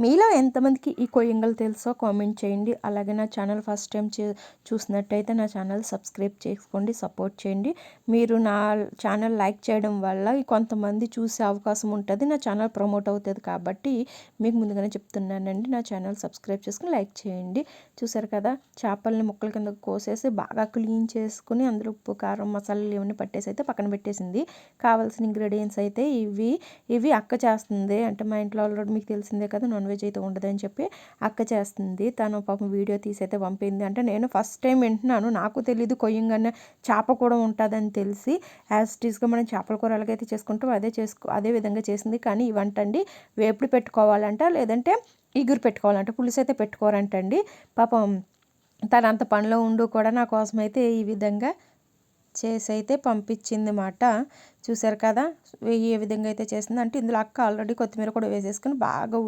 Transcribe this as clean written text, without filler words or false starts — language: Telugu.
మీలో ఎంతమందికి ఈ కొయ్యంగలు తెలుసో కామెంట్ చేయండి. అలాగే నా ఛానల్ ఫస్ట్ టైం చూసినట్టయితే నా ఛానల్ సబ్స్క్రైబ్ చేసుకోండి, సపోర్ట్ చేయండి. మీరు నా ఛానల్ లైక్ చేయడం వల్ల కొంతమంది చూసే అవకాశం ఉంటుంది, నా ఛానల్ ప్రమోట్ అవుతుంది. కాబట్టి మీకు ముందుగానే చెప్తున్నానండి, నా ఛానల్ సబ్స్క్రైబ్ చేసుకుని లైక్ చేయండి. చూసారు కదా, చేపల్ని ముక్కల కింద కోసేసి బాగా క్లీన్ చేసుకుని అందులో ఉప్పు, కారం, మసాలాలు ఇవన్నీ పట్టేసి అయితే పక్కన పెట్టేసింది. కావాల్సిన ఇంగ్రీడియంట్స్ అయితే ఇవి అక్క చేస్తుంది. అంటే మా ఇంట్లో ఆల్రెడీ మీకు తెలిసిందే కదా, నాన్ వెజ్ అయితే ఉండదని చెప్పి అక్క చేస్తుంది. తను పాపం వీడియో తీసి అయితే పంపింది. అంటే నేను ఫస్ట్ టైం వింటున్నాను, నాకు తెలీదు కొయ్యంగానే చేప కూడా ఉంటుందని తెలిసి యాజ్ టీస్గా మనం చేపల కూర ఎలాగైతే చేసుకుంటాం అదే విధంగా చేసింది. కానీ ఇవంటండి వేపుడు పెట్టుకోవాలంట, లేదంటే ఇగురు పెట్టుకోవాలంట, పులుసు అయితే పెట్టుకోరంటండి. పాపం తనంత పనిలో ఉండు కూడా నా కోసం అయితే ఈ విధంగా చేసి అయితే పంపించింది మాట. చూసారు కదా ఏ విధంగా అయితే చేసింది. అంటే ఇందులో అక్క ఆల్రెడీ కొత్తిమీర కూడా వేసేసుకుని బాగా